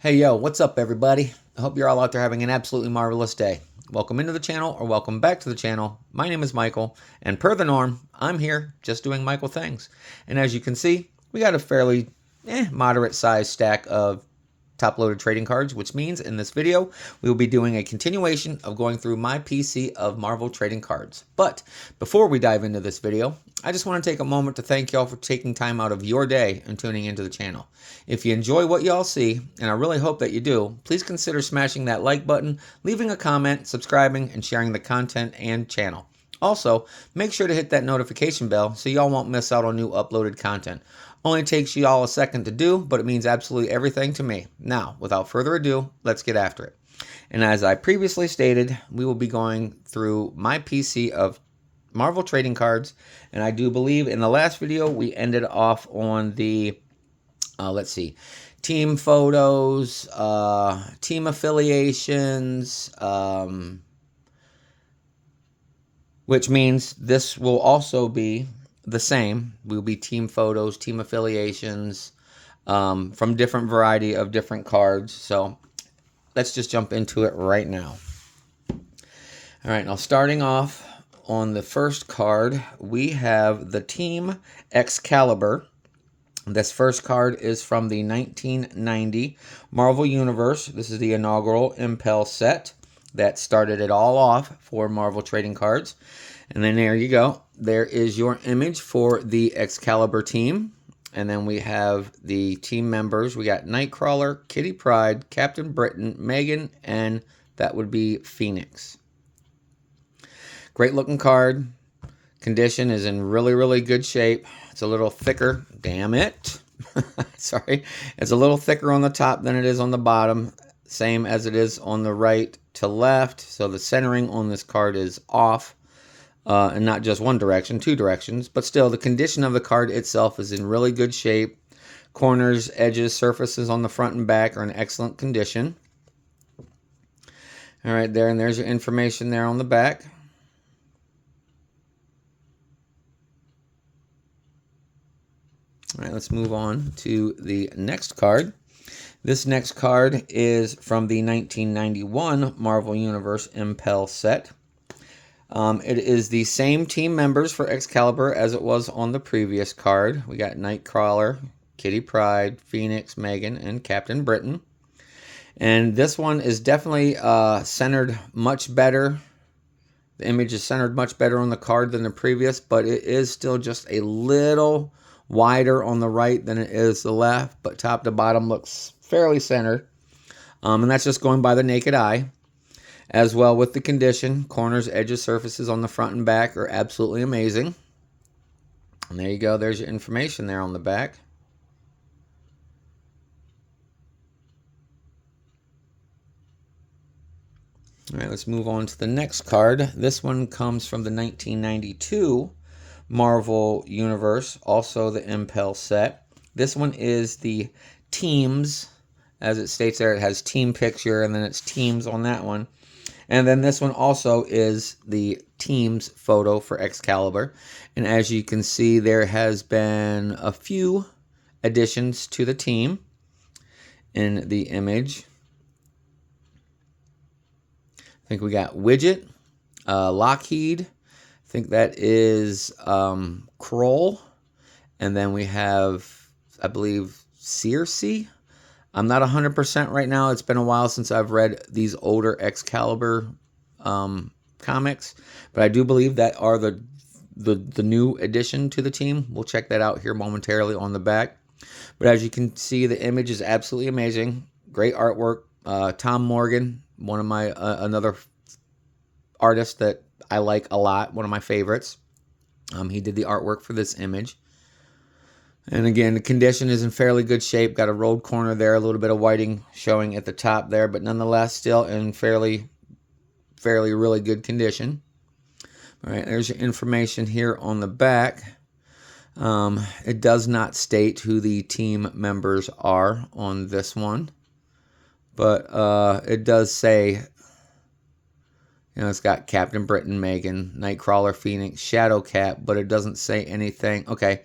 Hey yo, what's up everybody? I hope you're all out there having an absolutely marvelous day. Welcome into the channel or welcome back to the channel. My name is Michael, and per the norm, I'm here just doing Michael things. And as you can see, we got a fairly moderate sized stack of top-loaded trading cards, which means in this video, we will be doing a continuation of going through my PC of Marvel trading cards. But before we dive into this video, I just want to take a moment to thank y'all for taking time out of your day and tuning into the channel. If you enjoy what y'all see, and I really hope that you do, please consider smashing that like button, leaving a comment, subscribing, and sharing the content and channel. Also, make sure to hit that notification bell so y'all won't miss out on new uploaded content. Only takes y'all a second to do, but it means absolutely everything to me. Now, without further ado, let's get after it. And as I previously stated, we will be going through my PC of Marvel trading cards, and I do believe in the last video we ended off on the, let's see, team photos, team affiliations, which means this will also be the same. Will be team photos, team affiliations, from different variety of different cards. So let's just jump into it right now. All right, now starting off on the first card, we have the Team Excalibur. This first card is from the 1990 Marvel Universe. This is the inaugural Impel set that started it all off for Marvel trading cards. And then there you go. There is your image for the Excalibur team. And then we have the team members. We got Nightcrawler, Kitty Pryde, Captain Britain, Megan, and that would be Phoenix. Great looking card. Condition is in really, really good shape. It's a little thicker. Damn it. Sorry. It's a little thicker on the top than it is on the bottom. Same as it is on the right to left. So the centering on this card is off. And not just one direction, two directions. But still, the condition of the card itself is in really good shape. Corners, edges, surfaces on the front and back are in excellent condition. All right, there, and there's your information there on the back. All right, let's move on to the next card. This next card is from the 1991 Marvel Universe Impel set. It is the same team members for Excalibur as it was on the previous card. We got Nightcrawler, Kitty Pryde, Phoenix, Megan, and Captain Britain. And this one is definitely centered much better. The image is centered much better on the card than the previous, but it is still just a little wider on the right than it is the left, but top to bottom looks fairly centered. And that's just going by the naked eye. As well with the condition, corners, edges, surfaces on the front and back are absolutely amazing. And there you go, there's your information there on the back. All right, let's move on to the next card. This one comes from the 1992 Marvel Universe, also the Impel set. This one is the teams, as it states there, it has team picture and then it's teams on that one. And then this one also is the team's photo for Excalibur. And as you can see, there has been a few additions to the team in the image. I think we got Widget, Lockheed. I think that is Kroll. And then we have, I believe, Circe. I'm not 100% right now. It's been a while since I've read these older Excalibur comics. But I do believe that are the new addition to the team. We'll check that out here momentarily on the back. But as you can see, the image is absolutely amazing. Great artwork. Tom Morgan, one of my another artist that I like a lot. One of my favorites. He did the artwork for this image. And again, the condition is in fairly good shape. Got a rolled corner there, a little bit of whiting showing at the top there, but nonetheless still in fairly really good condition. All right, there's your information here on the back. It does not state who the team members are on this one, but it does say, it's got Captain Britain, Megan, Nightcrawler, Phoenix, Shadowcat, but it doesn't say anything. Okay.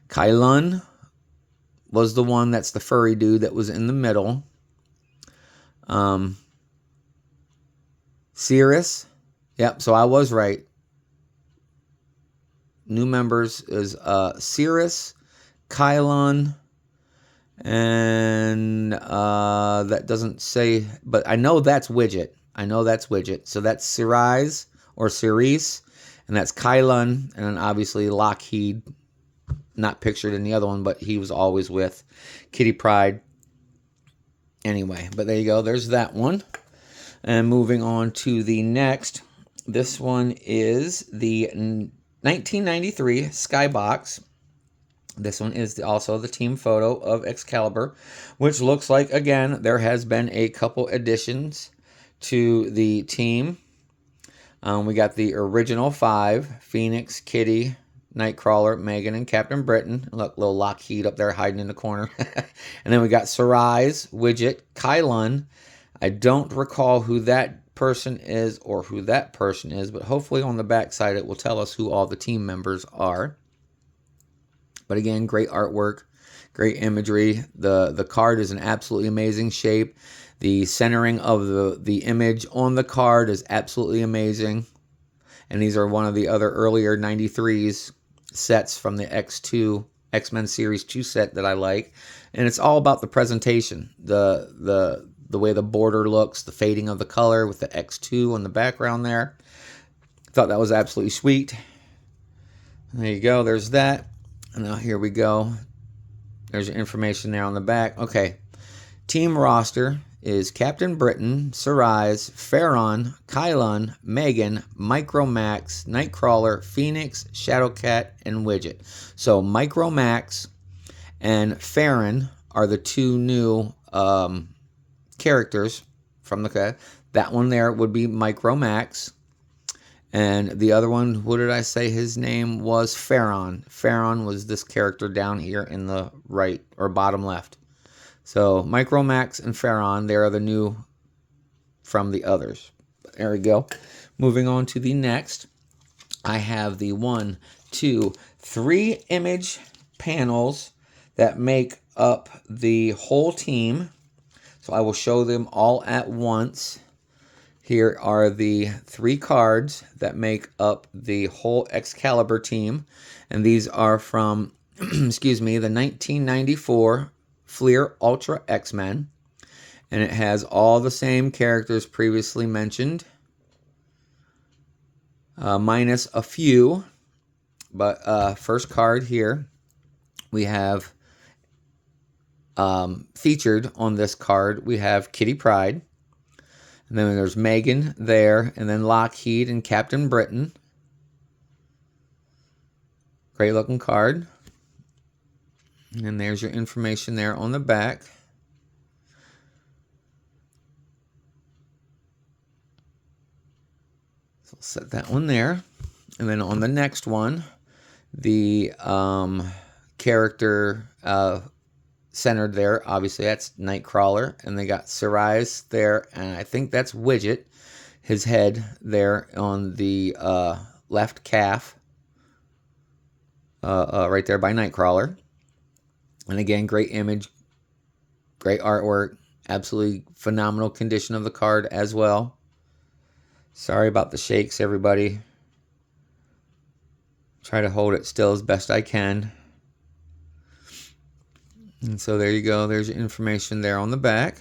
Kylun was the one that's the furry dude that was in the middle. Cirrus. Yep, so I was right. New members is Cirrus, Kylon, and that doesn't say, but I know that's Widget. I know that's Widget. So that's Cerise or Cerise, and that's Kylon, and then obviously Lockheed, not pictured in the other one, but he was always with Kitty Pryde. Anyway, but there you go. There's that one. And moving on to the next. This one is the 1993 Skybox. This one is also the team photo of Excalibur, which looks like, again, there has been a couple additions to the team. We got the original 5, Phoenix, Kitty, Nightcrawler, Megan, and Captain Britain. Look, little Lockheed up there hiding in the corner. And then we got Cerise, Widget, Kylun. I don't recall who that person is or who that person is, but hopefully on the back side it will tell us who all the team members are. But again, great artwork, great imagery. The card is in absolutely amazing shape. The centering of the image on the card is absolutely amazing. And these are one of the other earlier 93s sets from the X-Men Series 2 set that I like. And it's all about the presentation. The way the border looks, the fading of the color with the X2 on the background there. Thought that was absolutely sweet. There you go. There's that. And now here we go. There's your information there on the back. Okay. Team roster is Captain Britain, Cerise, Pharaon, Kylun, Megan, Micromax, Nightcrawler, Phoenix, Shadowcat, and Widget. So Micromax and Pharaon are the two new characters from the... That one there would be Micromax. And the other one, what did I say his name was? Pharaon. Pharaon was this character down here in the right or bottom left. So Micromax and Pharaon, they are the new from the others. There we go. Moving on to the next. I have the 1, 2, 3 image panels that make up the whole team. So I will show them all at once. Here are the 3 cards that make up the whole Excalibur team. And these are from, excuse me, the 1994 Fleer Ultra X-Men. And it has all the same characters previously mentioned, minus a few. But first card here, we have featured on this card, we have Kitty Pryde. And then there's Megan there, and then Lockheed and Captain Britain. Great looking card. And there's your information there on the back. So we'll set that one there. And then on the next one, the character centered there, obviously that's Nightcrawler, and they got Cerise there, and I think that's Widget, his head there on the left calf, right there by Nightcrawler. And again, great image, great artwork, absolutely phenomenal condition of the card as well. Sorry about the shakes, everybody. Try to hold it still as best I can. And so there you go. There's your information there on the back.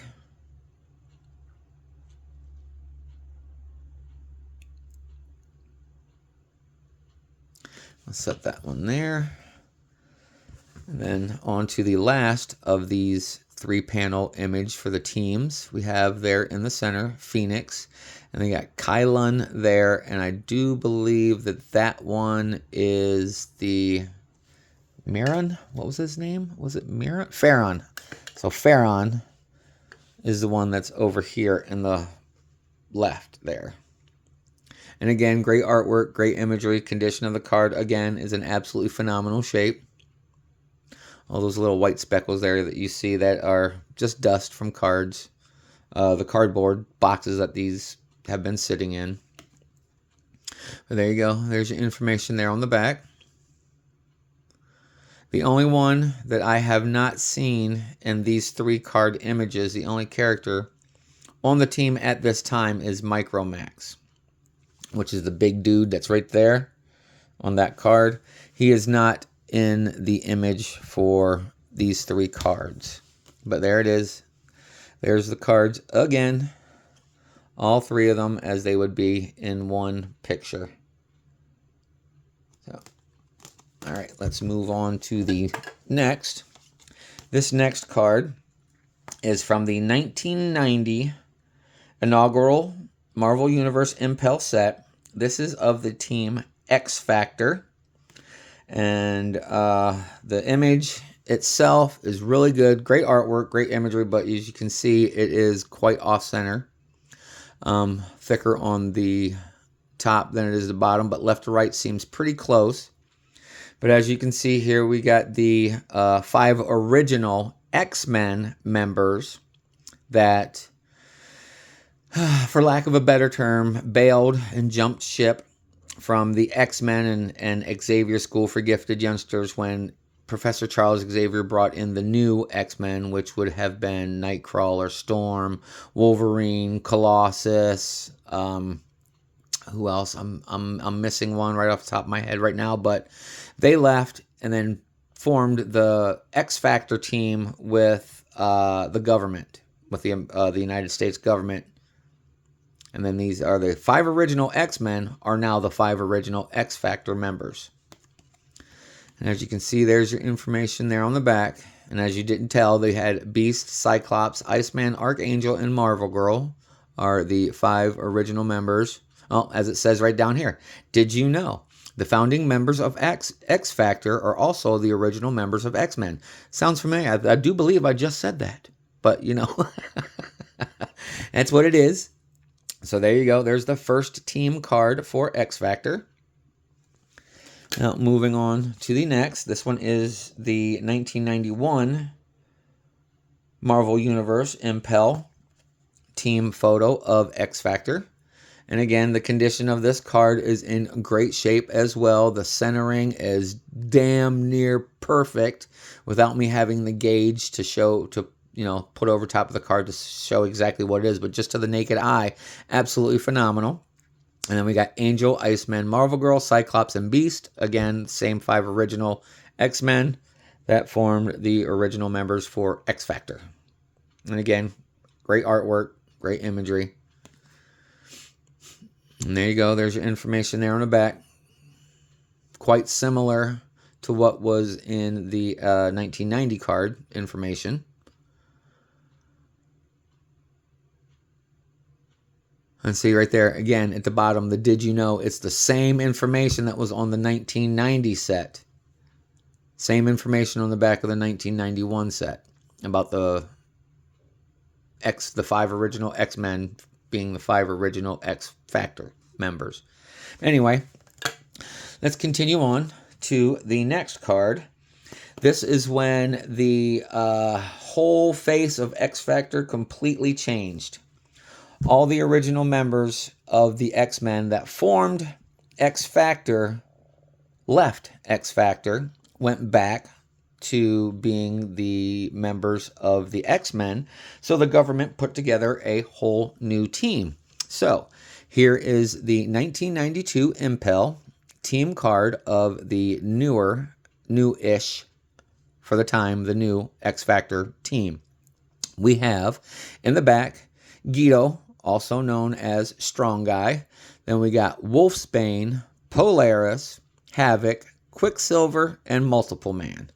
I'll set that one there. And then on to the last of these 3-panel image for the teams. We have there in the center, Phoenix. And they got Kylun there. And I do believe that that one is the... Miron? What was his name? Was it Miron? Pharaon. So Pharaon is the one that's over here in the left there. And again, great artwork, great imagery. Condition of the card, again, is in absolutely phenomenal shape. All those little white speckles there that you see that are just dust from cards. The cardboard boxes that these have been sitting in. But there you go. There's your information there on the back. The only one that I have not seen in these 3 card images, the only character on the team at this time is Micromax, which is the big dude that's right there on that card. He is not in the image for these 3 cards. But there it is. There's the cards again. All 3 of them as they would be in one picture. So, all right, let's move on to the next. This next card is from the 1990 inaugural Marvel Universe Impel set. This is of the team X Factor. And the image itself is really good. Great artwork, great imagery, but as you can see, it is quite off-center. Thicker on the top than it is the bottom, but left to right seems pretty close. But as you can see here, we got the 5 original X-Men members that, for lack of a better term, bailed and jumped ship from the X-Men and Xavier School for Gifted Youngsters when Professor Charles Xavier brought in the new X-Men, which would have been Nightcrawler, Storm, Wolverine, Colossus. Who else? I'm missing one right off the top of my head right now, but they left and then formed the X Factor team with the government, with the United States government. And then these are the 5 original X-Men are now the 5 original X Factor members. And as you can see, there's your information there on the back. And as you didn't tell, they had Beast, Cyclops, Iceman, Archangel, and Marvel Girl are the 5 original members. Oh, as it says right down here. Did you know? The founding members of X Factor are also the original members of X-Men. Sounds familiar. I do believe I just said that. But, you know, that's what it is. So there you go. There's the first team card for X Factor. Now, moving on to the next. This one is the 1991 Marvel Universe Impel team photo of X Factor. And again, the condition of this card is in great shape as well. The centering is damn near perfect without me having the gauge to show, put over top of the card to show exactly what it is. But just to the naked eye, absolutely phenomenal. And then we got Angel, Iceman, Marvel Girl, Cyclops, and Beast. Again, same 5 original X-Men that formed the original members for X Factor. And again, great artwork, great imagery. And there you go. There's your information there on the back. Quite similar to what was in the 1990 card information. And see right there, again, at the bottom, the did you know, it's the same information that was on the 1990 set. Same information on the back of the 1991 set about the 5 original X-Men being the 5 original X Factor members. Anyway, let's continue on to the next card. This is when the whole face of X Factor completely changed. All the original members of the X-Men that formed X Factor left X Factor, went back to being the members of the X-Men. So the government put together a whole new team. So here is the 1992 Impel team card of the newish, for the time, the new X Factor team. We have in the back Guido, also known as Strong Guy. Then we got Wolfsbane, Polaris, Havoc, Quicksilver, and Multiple Man.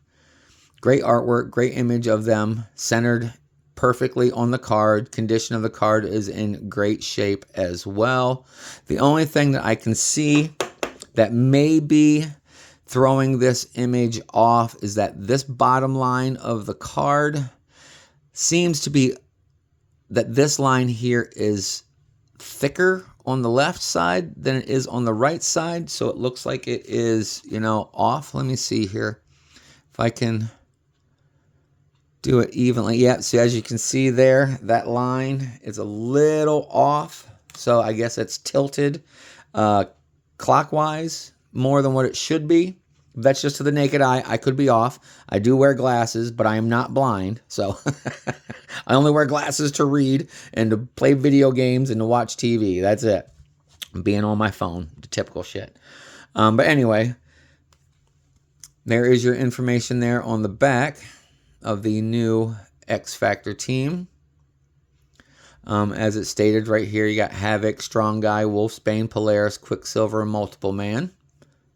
Great artwork, great image of them, centered perfectly on the card. Condition of the card is in great shape as well. The only thing that I can see that may be throwing this image off is that this bottom line of the card seems to be that this line here is thicker on the left side than it is on the right side. So it looks like it is, off. Let me see here if I can do it evenly. Yeah, so as you can see there, that line is a little off. So I guess it's tilted clockwise more than what it should be. That's just to the naked eye. I could be off. I do wear glasses, but I am not blind. So I only wear glasses to read and to play video games and to watch TV. That's it. Being on my phone, the typical shit. But anyway, there is your information there on the back of the new X Factor team. As it stated right here, you got Havoc, Strong Guy, Wolfsbane, Polaris, Quicksilver, and Multiple Man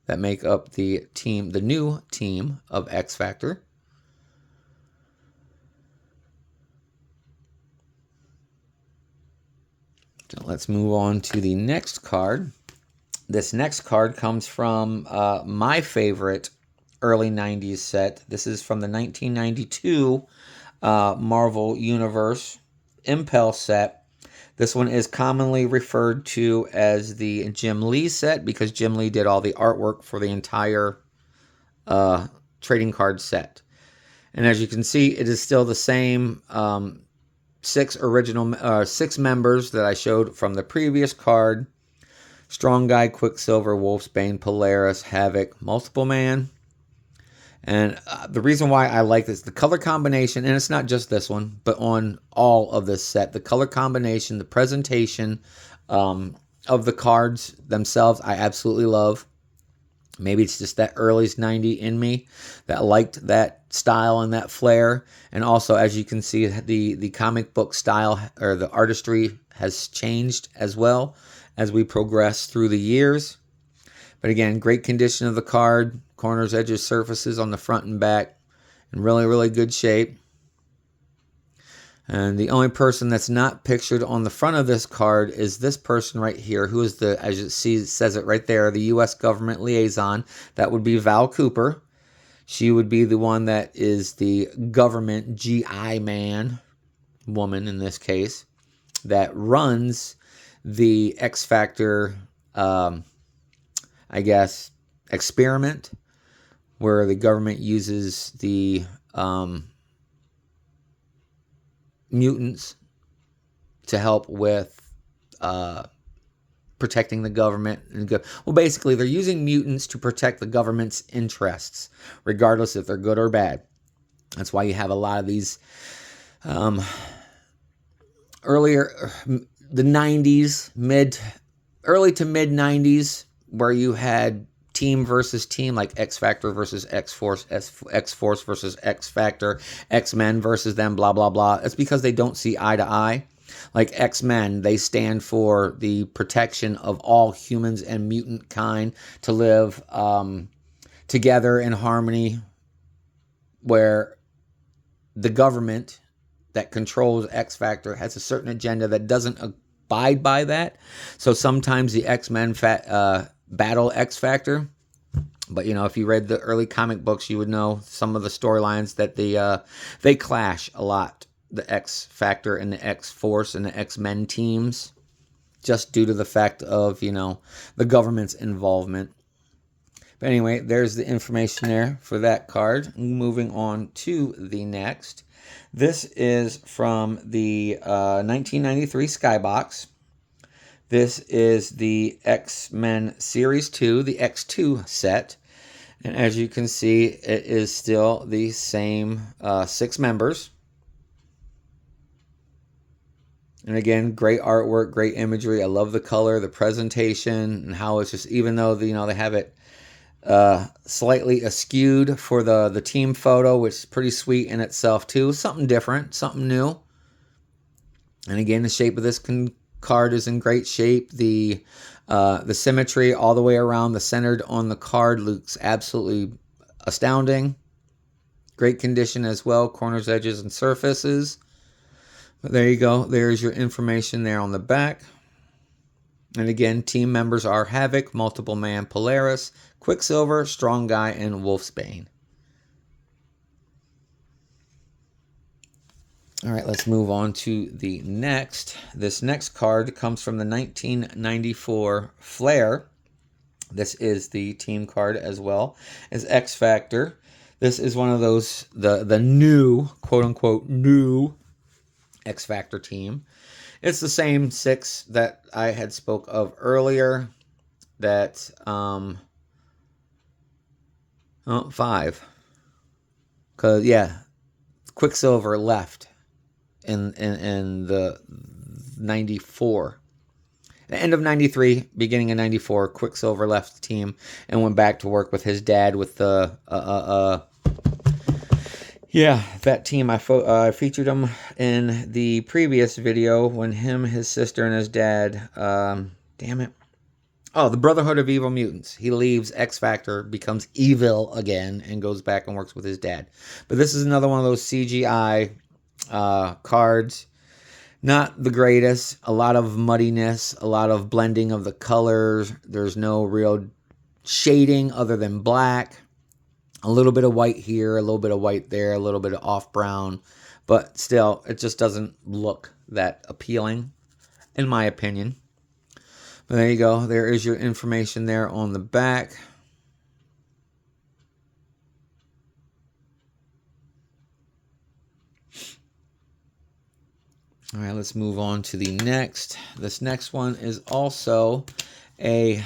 that make up the team, the new team of X Factor. So let's move on to the next card. This next card comes from my favorite early 90s set. This is from the 1992 Marvel Universe Impel set. This one is commonly referred to as the Jim Lee set because Jim Lee did all the artwork for the entire trading card set. And as you can see, it is still the same six members that I showed from the previous card. Strong Guy, Quicksilver, Wolfsbane, Polaris, Havoc, Multiple Man. And the reason why I like this, the color combination, and it's not just this one, but on all of this set, the color combination, the presentation of the cards themselves, I absolutely love. Maybe it's just that early 90 in me that liked that style and that flair. And also, as you can see, the comic book style or the artistry has changed as well as we progress through the years. But again, great condition of the card. Corners, edges, surfaces on the front and back in really, really good shape. And the only person that's not pictured on the front of this card is this person right here, who is the, as you see, it says it right there, the U.S. government liaison. That would be Val Cooper. She would be the one that is the government GI man, woman in this case, that runs the X Factor, I guess, experiment, where the government uses the mutants to help with protecting the government. Well, basically, they're using mutants to protect the government's interests, regardless if they're good or bad. That's why you have a lot of these earlier, the 90s, early to mid 90s, where you had team versus team, like X Factor versus X Force, X Force versus X Factor, X-Men versus them, blah, blah, blah. It's because they don't see eye to eye. Like X-Men, they stand for the protection of all humans and mutant kind to live together in harmony, where the government that controls X Factor has a certain agenda that doesn't abide by that. So sometimes the X-Men battle X Factor. But, you know, if you read the early comic books, you would know some of the storylines that they clash a lot. The X Factor and the X Force and the X-Men teams, just due to the fact of, you know, the government's involvement. But anyway, there's the information there for that card. Moving on to the next. This is from the 1993 Skybox. This is the X-Men Series 2, the X2 set. And as you can see, it is still the same 6 members. And again, great artwork, great imagery. I love the color, the presentation, and how it's just, even though they have it slightly askewed for the team photo, which is pretty sweet in itself too. Something different, something new. And again, the shape of this card is in great shape. The symmetry all the way around, the centered on the card, looks absolutely astounding. Great condition as well, corners, edges, and surfaces. But there you go. There's your information there on the back. And again, team members are Havoc, Multiple Man, Polaris, Quicksilver, Strong Guy, and Wolfsbane. All right, let's move on to the next. This next card comes from the 1994 Flair. This is the team card as well as X Factor. This is one of those, the new, quote-unquote, new X Factor team. It's the same 6 that I had spoke of earlier that Oh, 5. Because, yeah, Quicksilver left in the 94. The end of 93, beginning of 94, Quicksilver left the team and went back to work with his dad with the yeah, that team. I featured him in the previous video when him, his sister, and his dad, damn it. Oh, the Brotherhood of Evil Mutants. He leaves X Factor, becomes evil again, and goes back and works with his dad. But this is another one of those CGI cards. Not the greatest. A lot of muddiness, a lot of blending of the colors. There's no real shading other than black. A little bit of white here, a little bit of white there, a little bit of off brown. But still, it just doesn't look that appealing, in my opinion. But there you go. There is your information there on the back. All right, let's move on to the next. This next one is also a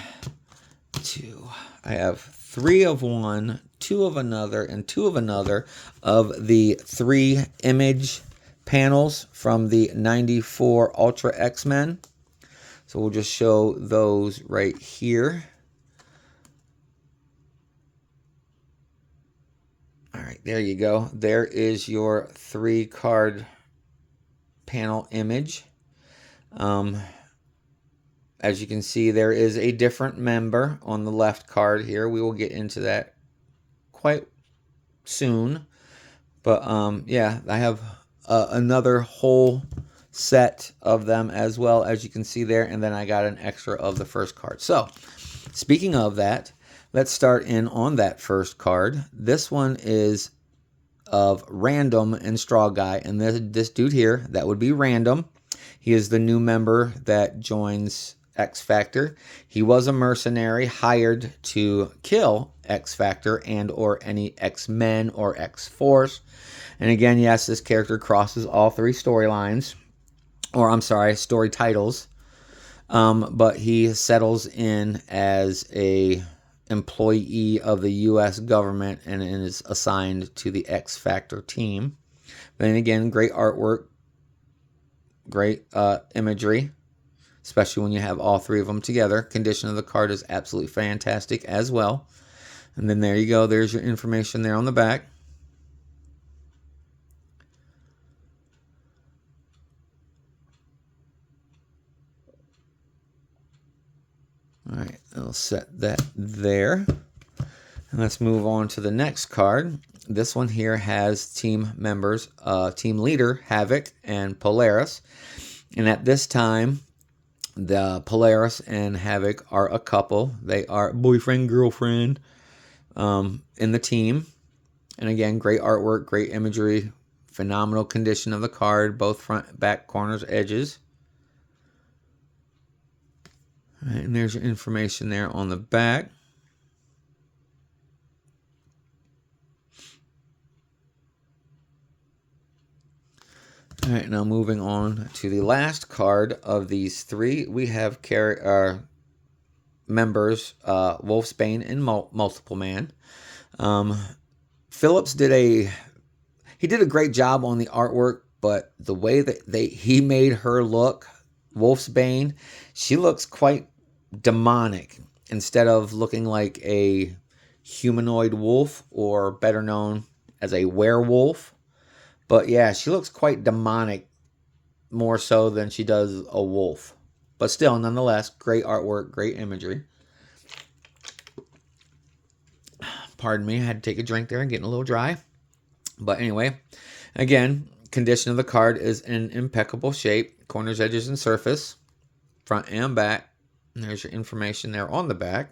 2. I have 3 of one, 2 of another, and 2 of another of the 3 image panels from the 94 Ultra X-Men. So we'll just show those right here. All right, there you go. There is your 3 card panel image. As you can see, there is a different member on the left card here. We will get into that quite soon. But yeah, I have another whole set of them as well, as you can see there. And then I got an extra of the first card. So speaking of that, let's start in on that first card. This one is of Random and Straw Guy, and this dude here, that would be Random. He is the new member that joins X Factor. He was a mercenary hired to kill X Factor and or any X-Men or X-Force. And again, yes, this character crosses all 3 storylines, or I'm sorry, story titles. But he settles in as a employee of the U.S. government and is assigned to the X Factor team. Then again, great artwork, great imagery, especially when you have all 3 of them together. Condition of the card is absolutely fantastic as well. And then there you go. There's your information there on the back. All right, I'll set that there. And let's move on to the next card. This one here has team members, team leader, Havoc, and Polaris. And at this time, the Polaris and Havoc are a couple. They are boyfriend, girlfriend in the team. And again, great artwork, great imagery, phenomenal condition of the card, both front, back, corners, edges. All right, and there's your information there on the back. All right, now moving on to the last card of these 3. We have members, Wolfsbane and Multiple Man. Phillips did a great job on the artwork, but the way that he made her look, Wolfsbane, she looks quite demonic instead of looking like a humanoid wolf, or better known as a werewolf. But yeah, she looks quite demonic, more so than she does a wolf. But still, nonetheless, great artwork, great imagery. Pardon me, I had to take a drink there and getting a little dry. But anyway, again, condition of the card is in impeccable shape. Corners, edges, and surface, front and back. And there's your information there on the back.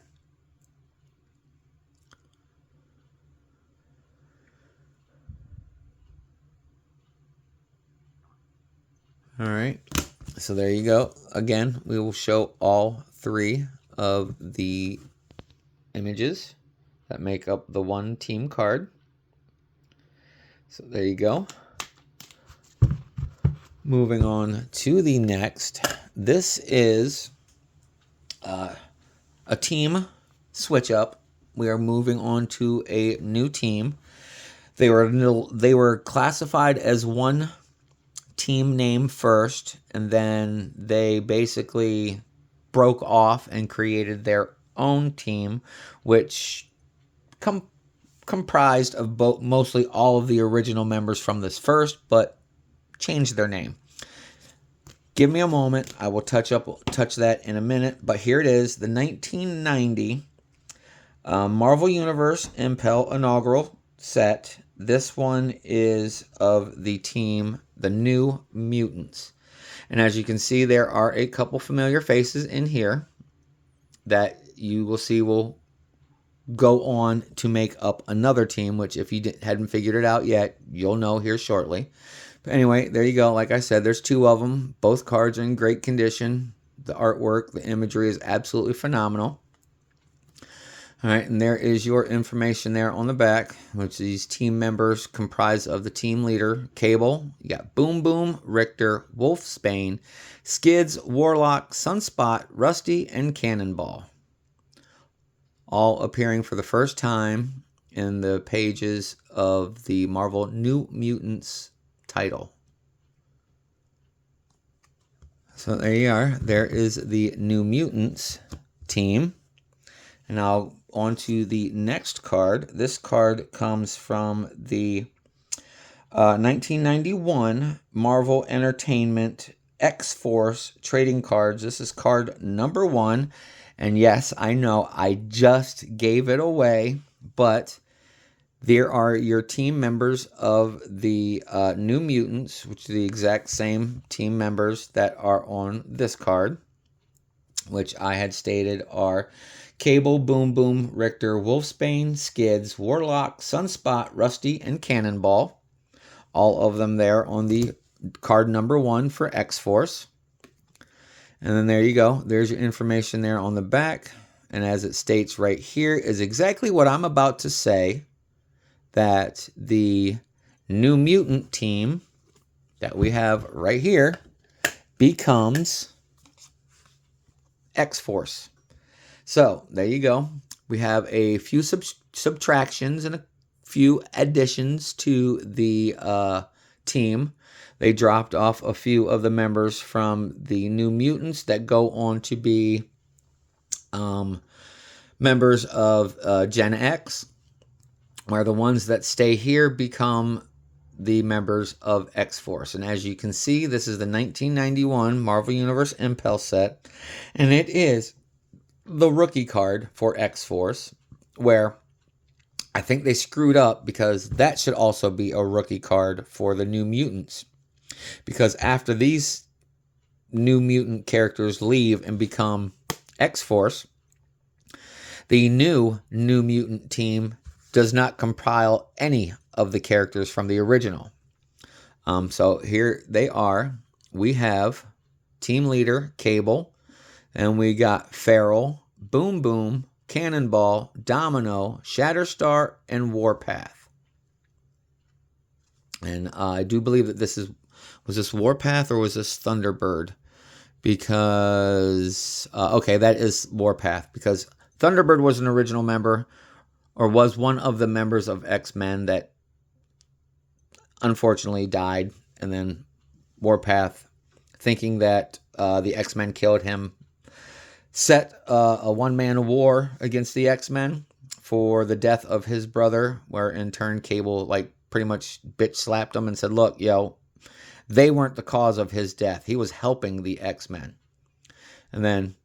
All right, so there you go. Again, we will show all 3 of the images that make up the one team card. So there you go. Moving on to the next. This is a team switch up we are moving on to a new team. They were classified as one team name first, and then they basically broke off and created their own team, which comprised of mostly all of the original members from this first, but changed their name. Give me a moment. I will touch that in a minute. But here it is, the 1990 Marvel Universe Impel inaugural set. This one is of the team, the New Mutants. And as you can see, there are a couple familiar faces in here that you will see will go on to make up another team, which if you hadn't figured it out yet, you'll know here shortly. But anyway, there you go. Like I said, there's two of them. Both cards are in great condition. The artwork, the imagery is absolutely phenomenal. All right, and there is your information there on the back, which these team members comprise of the team leader, Cable. You got Boom Boom, Richter, Wolfsbane, Skids, Warlock, Sunspot, Rusty, and Cannonball. All appearing for the first time in the pages of the Marvel New Mutants title. So there you are. There is the New Mutants team. And now on to the next card. This card comes from the 1991 Marvel Entertainment X-Force trading cards. This is card number 1. And yes, I know I just gave it away, but there are your team members of the New Mutants, which are the exact same team members that are on this card, which I had stated are Cable, Boom Boom, Richter, Wolfsbane, Skids, Warlock, Sunspot, Rusty, and Cannonball. All of them there on the card number 1 for X-Force. And then there you go. There's your information there on the back. And as it states right here is exactly what I'm about to say, that the New Mutant team that we have right here becomes X-Force. So there you go. We have a few subtractions and a few additions to the team. They dropped off a few of the members from the New Mutants that go on to be members of Gen X, where the ones that stay here become the members of X-Force. And as you can see, this is the 1991 Marvel Universe Impel set, and it is the rookie card for X-Force, where I think they screwed up because that should also be a rookie card for the New Mutants. Because after these New Mutant characters leave and become X-Force, the New Mutant team does not compile any of the characters from the original. So here they are. We have team leader Cable, and we got Feral, Boom Boom, Cannonball, Domino, Shatterstar, and Warpath. And I do believe that was this Warpath or was this Thunderbird? Because, okay, that is Warpath. Because Thunderbird was an original member, or was one of the members of X-Men that unfortunately died. And then Warpath, thinking that the X-Men killed him, set a one-man war against the X-Men for the death of his brother, where in turn Cable pretty much bitch slapped him and said, look, they weren't the cause of his death. He was helping the X-Men. And then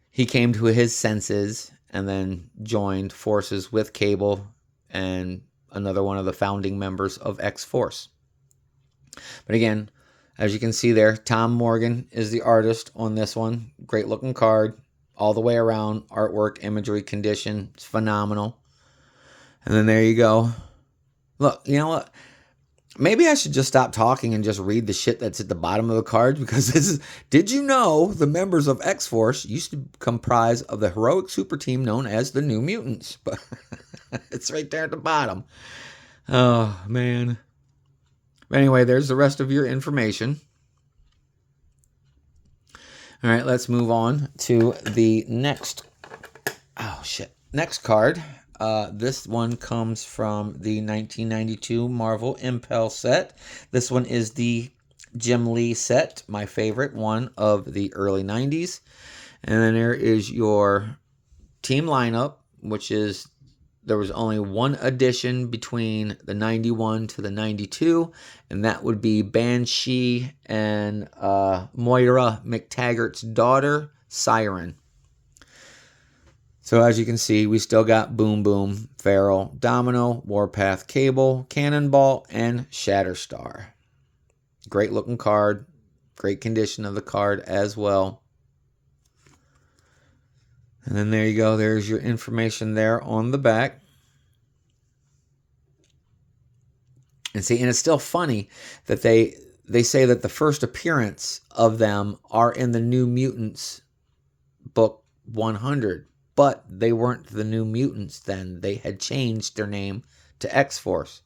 he came to his senses and then joined forces with Cable and another one of the founding members of X-Force. But again, as you can see there, Tom Morgan is the artist on this one. Great looking card all the way around. Artwork, imagery, condition, it's phenomenal. And then there you go. Look, you know what? Maybe I should just stop talking and just read the shit that's at the bottom of the cards, because this is, did you know the members of X-Force used to comprise of the heroic super team known as the New Mutants? But it's right there at the bottom. Oh, man. Anyway, there's the rest of your information. All right, let's move on to the next card. This one comes from the 1992 Marvel Impel set. This one is the Jim Lee set, my favorite one of the early 90s. And then there is your team lineup, which is, there was only one addition between the 91 to the 92, and that would be Banshee and Moira McTaggart's daughter, Siren. So as you can see, we still got Boom Boom, Feral, Domino, Warpath, Cable, Cannonball, and Shatterstar. Great looking card. Great condition of the card as well. And then there you go. There's your information there on the back. And see, and it's still funny that they say that the first appearance of them are in the New Mutants book 100. But they weren't the New Mutants then. They had changed their name to X-Force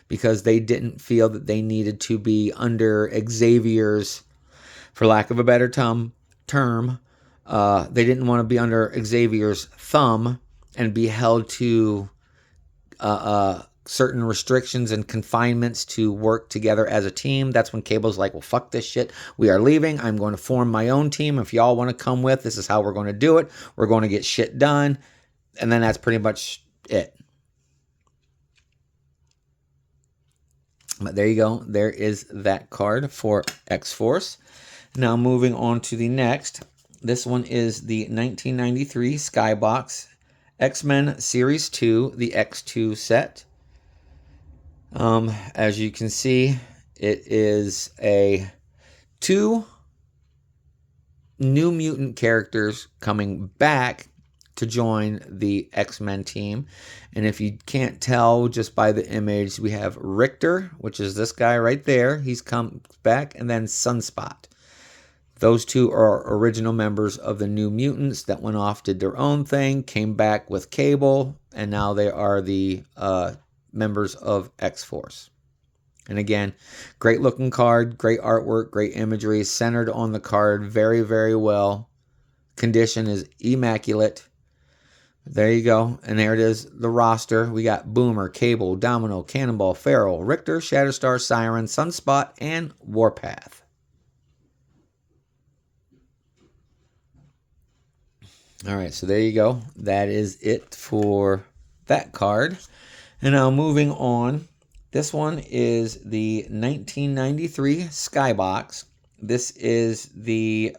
because they didn't feel that they needed to be under Xavier's, for lack of a better term, they didn't want to be under Xavier's thumb and be held to certain restrictions and confinements to work together as a team. That's when Cable's like, well, fuck this shit. We are leaving. I'm going to form my own team. If y'all want to come with, this is how we're going to do it. We're going to get shit done. And then that's pretty much it. But there you go. There is that card for X-Force. Now moving on to the next. This one is the 1993 Skybox X-Men Series 2, the X2 set. As you can see, it is two New Mutant characters coming back to join the X-Men team. And if you can't tell just by the image, we have Richter, which is this guy right there. He's come back. And then Sunspot. Those two are original members of the New Mutants that went off, did their own thing, came back with Cable, and now they are the members of X-Force. And again, great looking card, great artwork, great imagery, centered on the card very, very well. Condition is immaculate. There you go. And there it is, the roster. We got Boomer, Cable, Domino, Cannonball, Feral, Richter, Shatterstar, Siren, Sunspot, and Warpath. All right, so there you go. That is it for that card. And now moving on, this one is the 1993 Skybox. This is the,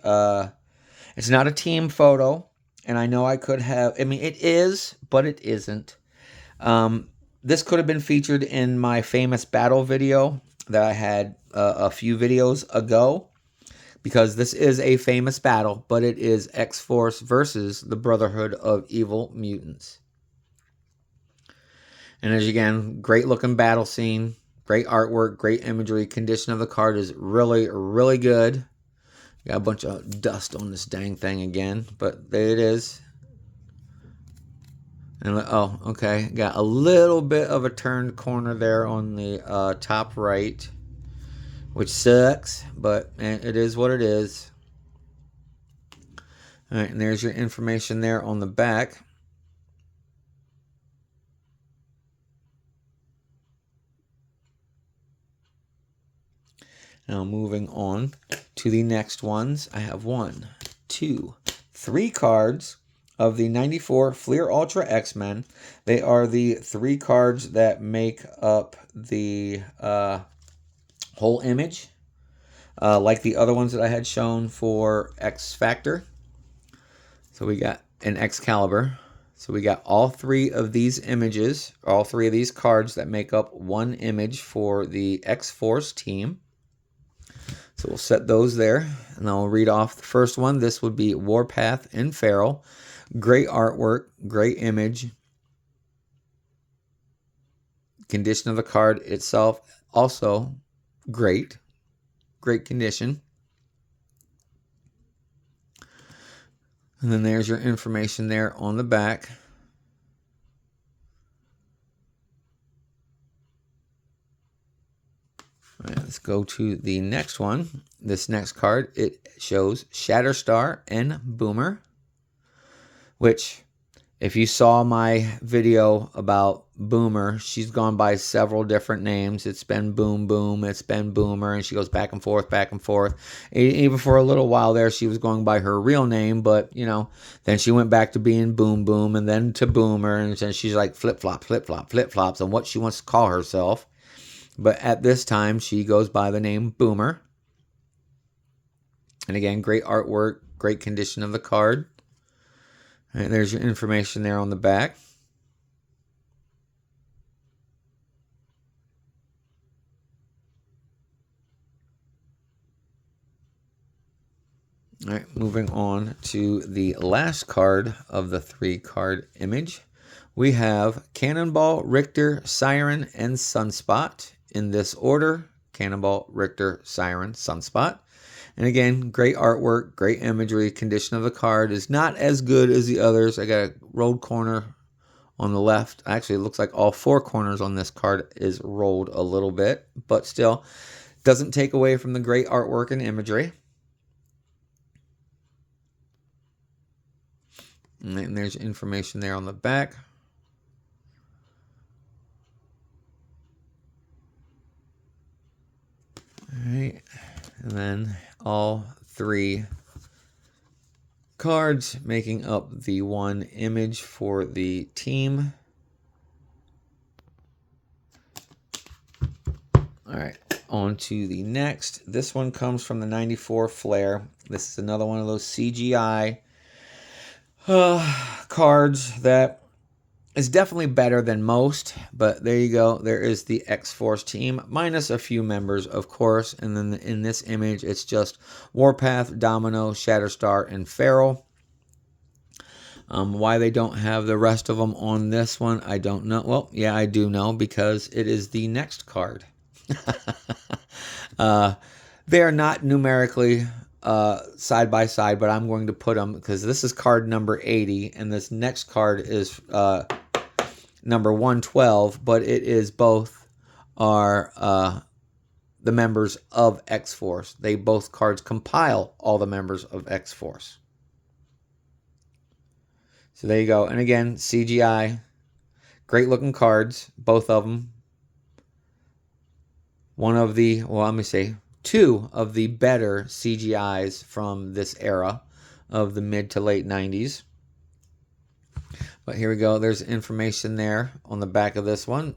it's not a team photo, and I know I could have, I mean, it is, but it isn't. This could have been featured in my famous battle video that I had a few videos ago, because this is a famous battle, but it is X-Force versus the Brotherhood of Evil Mutants. And as again, great looking battle scene, great artwork, great imagery. Condition of the card is really, really good. Got a bunch of dust on this dang thing again, but there it is. And oh, okay, got a little bit of a turned corner there on the top right, which sucks, but it is what it is. All right, and there's your information there on the back. Now moving on to the next ones. I have 1, 2, 3 cards of the 94 Fleer Ultra X-Men. They are the 3 cards that make up the whole image, like the other ones that I had shown for X Factor. So we got an Excalibur. So we got all 3 of these images, all 3 of these cards that make up one image for the X-Force team. So we'll set those there, and I'll read off the first one. This would be Warpath and Feral. Great artwork, great image. Condition of the card itself, also great. Great condition. And then there's your information there on the back. All right, let's go to the next one. This next card, it shows Shatterstar and Boomer, which If you saw my video about Boomer, she's gone by several different names. It's been Boom Boom, it's been Boomer, and she goes back and forth, back and forth. Even for a little while there, she was going by her real name, but, you know, then she went back to being Boom Boom and then to Boomer, and then she's like flip-flop, flip-flop, flip-flops on what she wants to call herself. But at this time, she goes by the name Boomer. And again, great artwork, great condition of the card. All right, there's your information there on the back. All right, moving on to the last card of the 3-card image. We have Cannonball, Richter, Siren, and Sunspot in this order. Cannonball, Richter, Siren, Sunspot. And again, great artwork, great imagery. Condition of the card is not as good as the others. I got a rolled corner on the left. Actually, it looks like all 4 corners on this card is rolled a little bit, but still doesn't take away from the great artwork and imagery. And there's information there on the back. All right, and then all 3 cards making up the 1 image for the team. All right, on to the next. This one comes from the 94 Flair. This is another one of those CGI cards that is definitely better than most, but there you go. There is the X-Force team, minus a few members, of course, and then in this image, it's just Warpath, Domino, Shatterstar, and Feral. Why they don't have the rest of them on this one, I don't know. Well, yeah, I do know, because it is the next card. They are not numerically side by side, but I'm going to put them because this is card number 80 and this next card is number 112, but it is both are the members of X-Force. They both cards compile all the members of X-Force. So there you go. And again, CGI, great looking cards, both of them. One of the, well, let me say, 2 of the better CGIs from this era of the mid to late 90s. But here we go. There's information there on the back of this one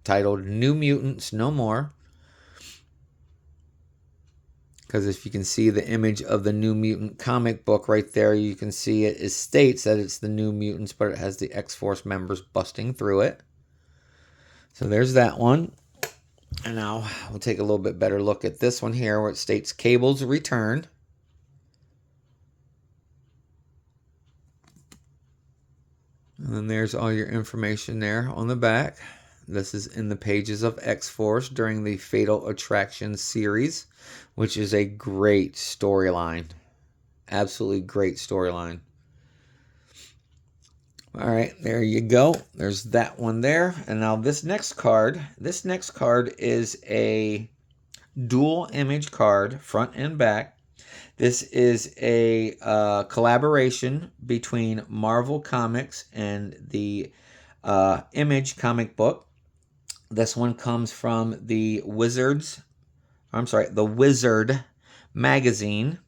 titled New Mutants No More. Because if you can see the image of the New Mutant comic book right there, you can see it states that it's the New Mutants, but it has the X-Force members busting through it. So there's that one. And now we'll take a little bit better look at this one here where it states Cable's Return. And then there's all your information there on the back. This is in the pages of X-Force during the Fatal Attraction series, which is a great storyline. Absolutely great storyline. All right, there you go. There's that one there. And now this next card is a dual image card, front and back. This is a collaboration between Marvel Comics and the Image comic book. This one comes from the Wizard magazine.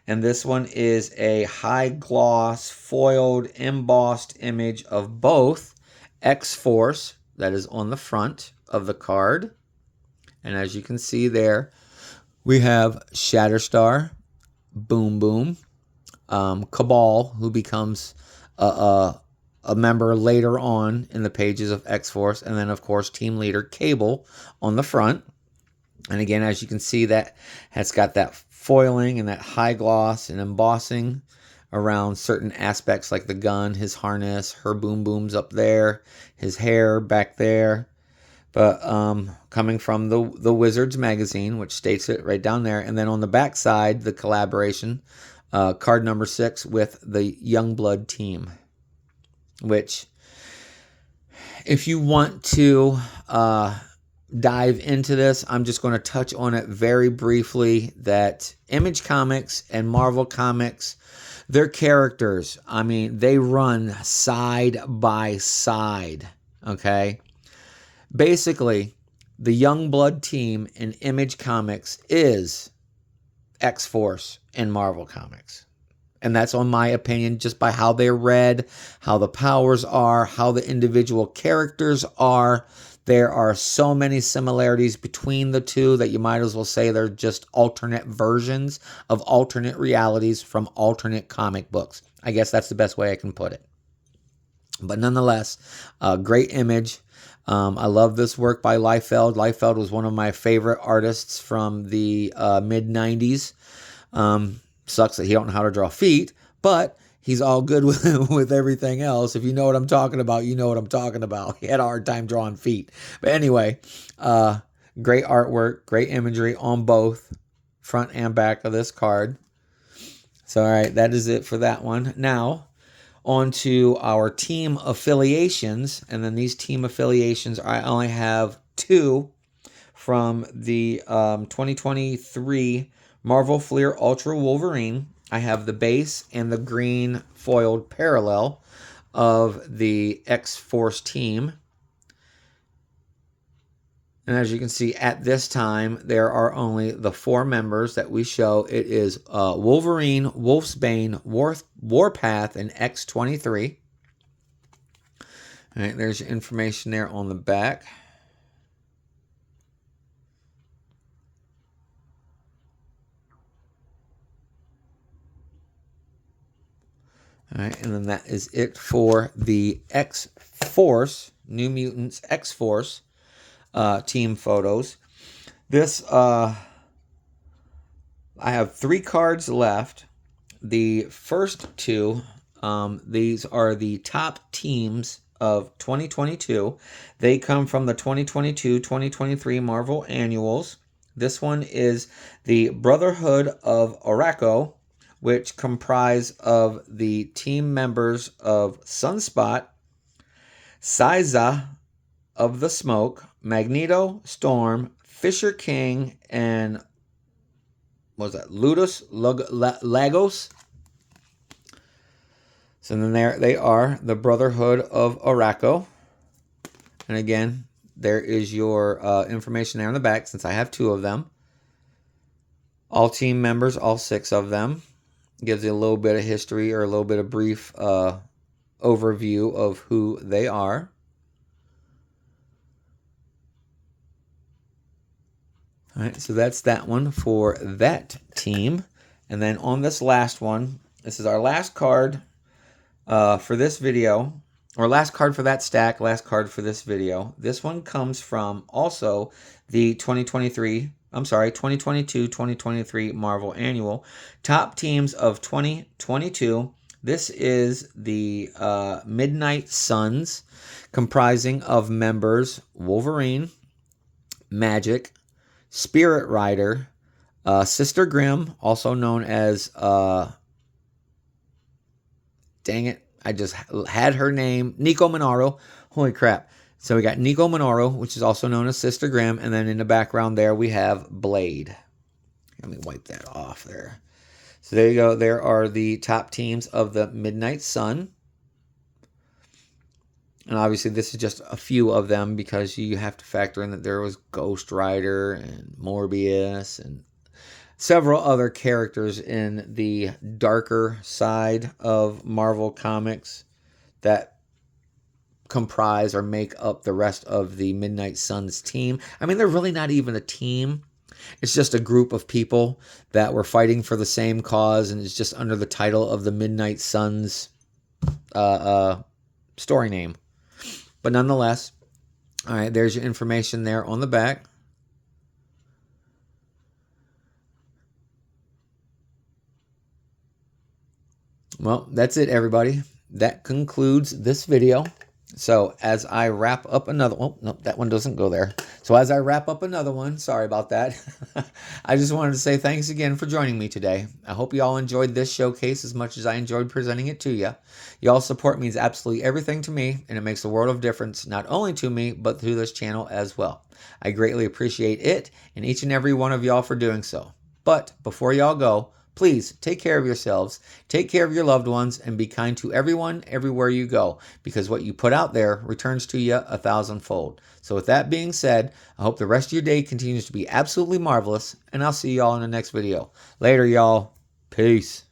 And this one is a high gloss, foiled, embossed image of both X-Force, that is on the front of the card. And as you can see there, we have Shatterstar, Boom Boom, Cabal, who becomes a member later on in the pages of X-Force, and then, of course, Team Leader Cable on the front. And again, as you can see, that has got that foiling and that high gloss and embossing around certain aspects like the gun, his harness, her boom booms up there, his hair back there. But coming from the Wizards magazine, which states it right down there. And then on the back side, the collaboration, card number 6 with the Youngblood team. Which, if you want to dive into this, I'm just going to touch on it very briefly, that Image Comics and Marvel Comics Their characters, I mean, they run side by side, okay? Basically, the Youngblood team in Image Comics is X-Force in Marvel Comics. And that's on my opinion, just by how they're read, how the powers are, how the individual characters are. There are so many similarities between the two that you might as well say they're just alternate versions of alternate realities from alternate comic books. I guess that's the best way I can put it. But nonetheless, great image. I love this work by Liefeld. Liefeld was one of my favorite artists from the mid-90s. Sucks that he don't know how to draw feet, but he's all good with everything else. If you know what I'm talking about, you know what I'm talking about. He had a hard time drawing feet. But anyway, great artwork, great imagery on both front and back of this card. So, all right, that is it for that one. Now, on to our team affiliations. And then these team affiliations, I only have two from the 2023 Marvel Fleer Ultra Wolverine. I have the base and the green foiled parallel of the X-Force team. And as you can see, at this time, there are only the four members that we show. It is Wolverine, Wolfsbane, Warpath, and X-23. All right, there's your information there on the back. All right, and then that is it for the X-Force, New Mutants X-Force team photos. This, I have 3 cards left. The first two, these are the top teams of 2022. They come from the 2022-2023 Marvel Annuals. This one is the Brotherhood of Arakko, which comprise of the team members of Sunspot, Siza of the Smoke, Magneto, Storm, Fisher King, and what was that? Ludus Lagos. So then there they are, the Brotherhood of Arakko. And again, there is your information there on the back, since I have 2 of them. All team members, all 6 of them. Gives you a little bit of history or a little bit of brief overview of who they are. All right, so that's that one for that team. And then on this last one, this is our last card for this video, or last card for that stack, last card for this video. This one comes from also the 2022-2023 Marvel Annual. Top teams of 2022. This is the Midnight Suns, comprising of members Wolverine, Magic, Spirit Rider, Sister Grimm, also known as, dang it, I just had her name, Nico Monaro. Holy crap. So we got Nico Monaro, which is also known as Sister Grimm, and then in the background there we have Blade. Let me wipe that off there. So there you go. There are the top teams of the Midnight Sun. And obviously this is just a few of them, because you have to factor in that there was Ghost Rider and Morbius and several other characters in the darker side of Marvel Comics that comprise or make up the rest of the Midnight Suns team. I mean, they're really not even a team. It's just a group of people that were fighting for the same cause, and it's just under the title of the Midnight Suns story name. But nonetheless, all right, there's your information there on the back. Well, that's it, everybody. That concludes this video. So as I wrap up another, oh, no, that one doesn't go there. So as I wrap up another one, sorry about that. I just wanted to say thanks again for joining me today. I hope you all enjoyed this showcase as much as I enjoyed presenting it to you. Y'all's support means absolutely everything to me, and it makes a world of difference, not only to me, but through this channel as well. I greatly appreciate it and each and every one of y'all for doing so. But before y'all go, please take care of yourselves, take care of your loved ones, and be kind to everyone, everywhere you go, because what you put out there returns to you 1,000-fold. So with that being said, I hope the rest of your day continues to be absolutely marvelous, and I'll see y'all in the next video. Later, y'all. Peace.